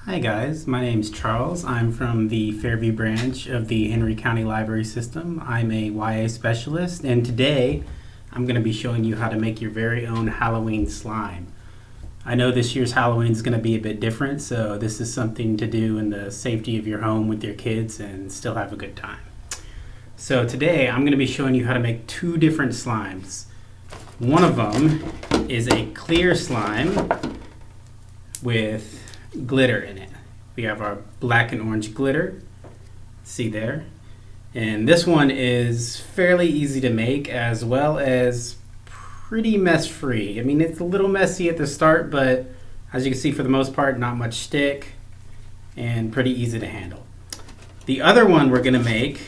Hi guys, my name's Charles. I'm from the Fairview branch of the Henry County Library System. I'm a YA specialist, and today I'm going to be showing you how to make your very own Halloween slime. I know this year's Halloween is going to be a bit different, so this is something to do in the safety of your home with your kids and still have a good time. So today I'm going to be showing you how to make two different slimes. One of them is a clear slime with glitter in it. We have our black and orange glitter, see there, and this one is fairly easy to make as well as pretty mess free. I mean, it's a little messy at the start, but as you can see, for the most part, not much stick and pretty easy to handle. The other one we're going to make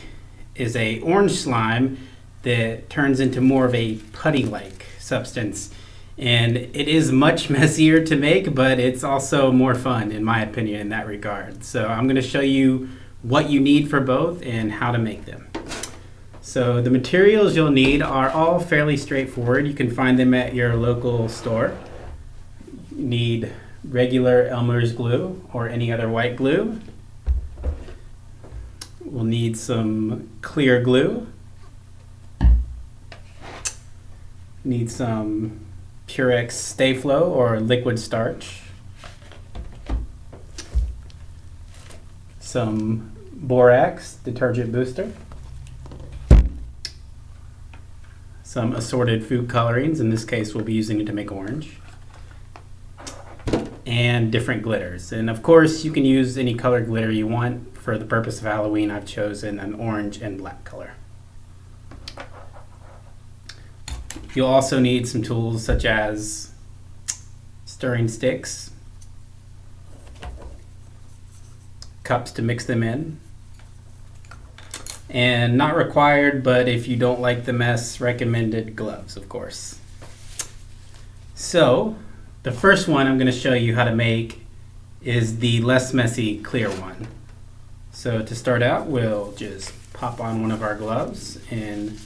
is a orange slime that turns into more of a putty-like substance. And it is much messier to make, but it's also more fun, in my opinion, in that regard. So I'm going to show you what you need for both and how to make them. So the materials you'll need are all fairly straightforward. You can find them at your local store. You need regular Elmer's glue or any other white glue. We'll need some clear glue. Need some Purex Stay Flow or liquid starch, some borax detergent booster, some assorted food colorings, in this case we'll be using it to make orange, and different glitters. And of course you can use any color glitter you want. For the purpose of Halloween, I've chosen an orange and black color. You'll also need some tools such as stirring sticks, cups to mix them in, and not required, but if you don't like the mess, recommended gloves, of course. So the first one I'm going to show you how to make is the less messy clear one. So to start out, we'll just pop on one of our gloves and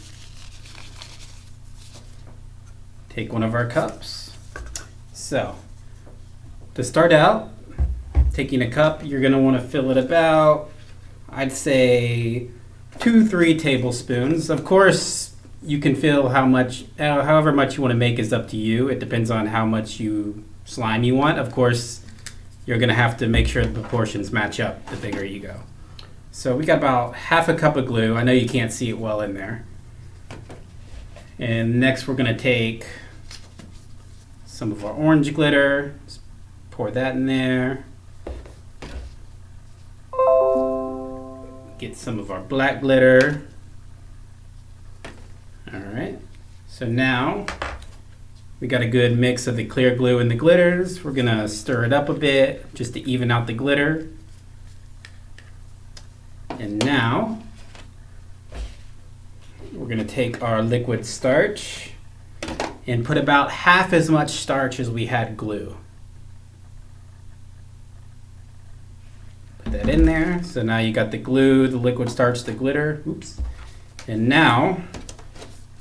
take one of our cups. So to start out, taking a cup, you're going to want to fill it about, I'd say 2-3 tablespoons. Of course, you can fill however much you want to make is up to you. It depends on how much slime you want. Of course, you're going to have to make sure the proportions match up the bigger you go. So we got about half a cup of glue. I know you can't see it well in there. And next we're going to take some of our orange glitter, just pour that in there. Get some of our black glitter. All right, so now we got a good mix of the clear glue and the glitters. We're gonna stir it up a bit just to even out the glitter. And now we're gonna take our liquid starch and put about half as much starch as we had glue. Put that in there. So now you got the glue, the liquid starch, the glitter. Oops. And now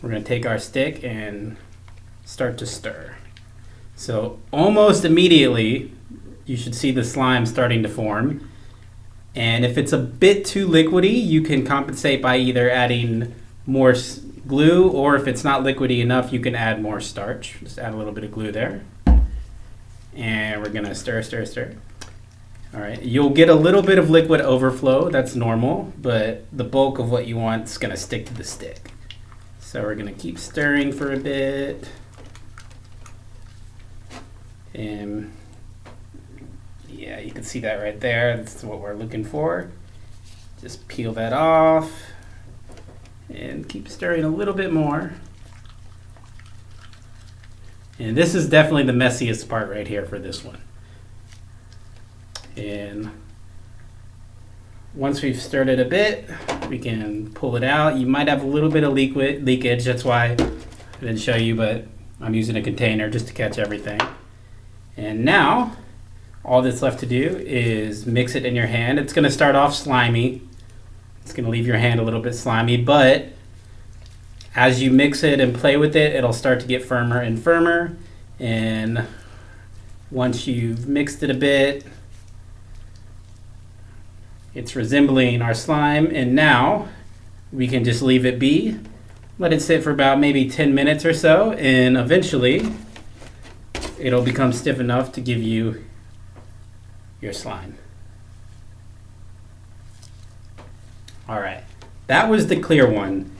we're going to take our stick and start to stir. So almost immediately you should see the slime starting to form. And if it's a bit too liquidy, you can compensate by either adding more glue, or if it's not liquidy enough, you can add more starch. Just add a little bit of glue there. And we're gonna stir, stir, stir. All right, you'll get a little bit of liquid overflow, that's normal, but the bulk of what you want is gonna stick to the stick. So we're gonna keep stirring for a bit. And yeah, you can see that right there. That's what we're looking for. Just peel that off. And keep stirring a little bit more. And this is definitely the messiest part right here for this one. And once we've stirred it a bit, we can pull it out. You might have a little bit of leakage. That's why I didn't show you, but I'm using a container just to catch everything. And now, all that's left to do is mix it in your hand. It's going to start off slimy. It's going to leave your hand a little bit slimy, but as you mix it and play with it, it'll start to get firmer and firmer. And once you've mixed it a bit, It's resembling our slime, and now we can just leave it be. Let it sit for about maybe 10 minutes or so, and eventually it'll become stiff enough to give you your slime. All right, that was the clear one.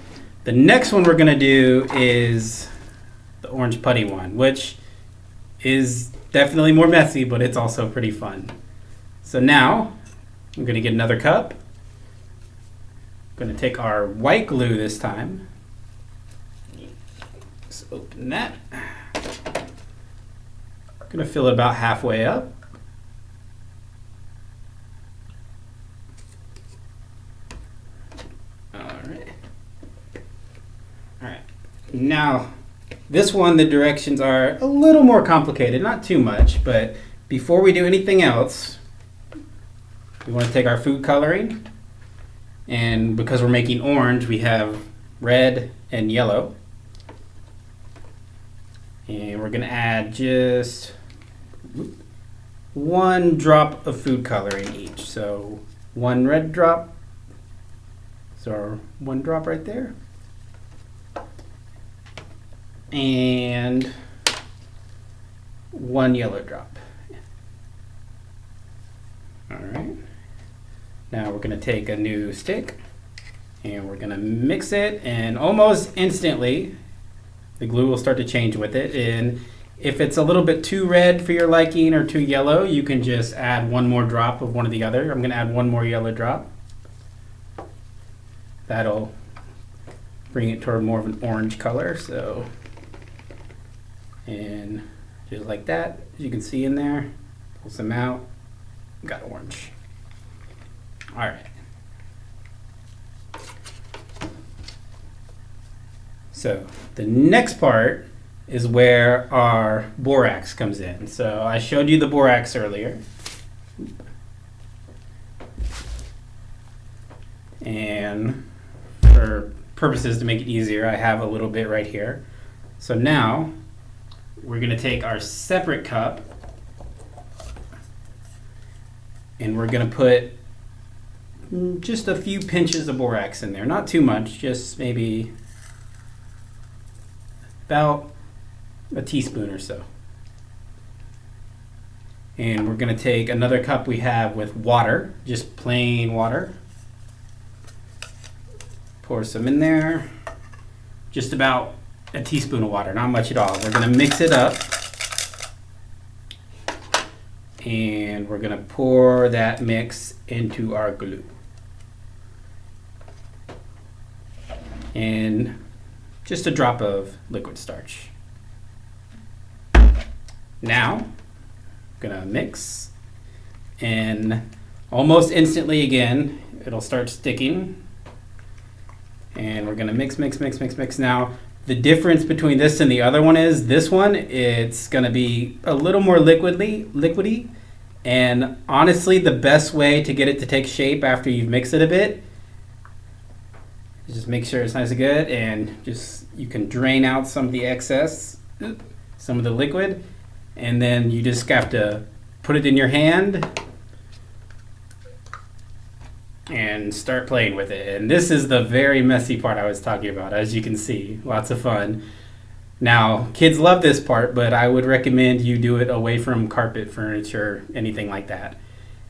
The next one we're gonna do is the orange putty one, which is definitely more messy, but it's also pretty fun. So now I'm gonna get another cup. I'm gonna take our white glue this time. Let's open that. I'm gonna fill it about halfway up. All right. Now, this one, the directions are a little more complicated, not too much, but before we do anything else, we want to take our food coloring, and because we're making orange, we have red and yellow. And we're going to add just 1 drop of food coloring each. So 1 red drop, so 1 drop right there. And 1 yellow drop. All right. Now we're going to take a new stick and we're going to mix it, and almost instantly the glue will start to change with it. And if it's a little bit too red for your liking or too yellow, you can just add 1 more drop of one or the other. I'm going to add 1 more yellow drop. That'll bring it toward more of an orange color. So, and just like that, as you can see in there, pull some out, got orange. All right. So the next part is where our borax comes in. So I showed you the borax earlier. And for purposes to make it easier, I have a little bit right here. So now we're going to take our separate cup and we're going to put just a few pinches of borax in there. Not too much, just maybe about a teaspoon or so. And we're going to take another cup we have with water, just plain water. Pour some in there. Just about a teaspoon of water, not much at all. We're going to mix it up. And we're going to pour that mix into our glue. And just a drop of liquid starch. Now, I'm gonna mix, and almost instantly again, it'll start sticking. And we're gonna mix. Now, the difference between this and the other one is this one, it's gonna be a little more liquidy. And honestly, the best way to get it to take shape after you've mixed it a bit, just make sure it's nice and good, and just you can drain out some of the excess, some of the liquid, and then you just have to put it in your hand and start playing with it. And this is the very messy part I was talking about, as you can see. Lots of fun. Now, kids love this part, but I would recommend you do it away from carpet, furniture, anything like that.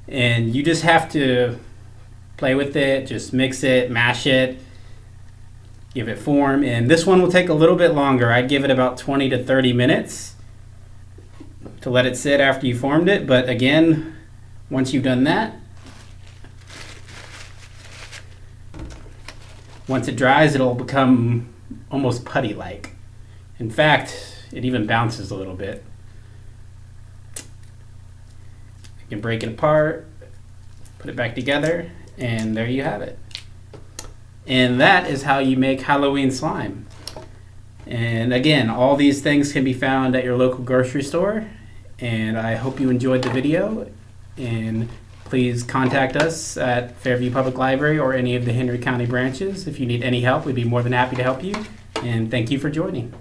And you just have to play with it, just mix it, mash it, give it form. And this one will take a little bit longer. I'd give it about 20 to 30 minutes to let it sit after you formed it. But again, once you've done that, once it dries, it'll become almost putty-like. In fact, it even bounces a little bit. You can break it apart, put it back together, and there you have it. And that is how you make Halloween slime. And again, all these things can be found at your local grocery store. And I hope you enjoyed the video. And please contact us at Fairview Public Library or any of the Henry County branches. If you need any help, we'd be more than happy to help you. And thank you for joining.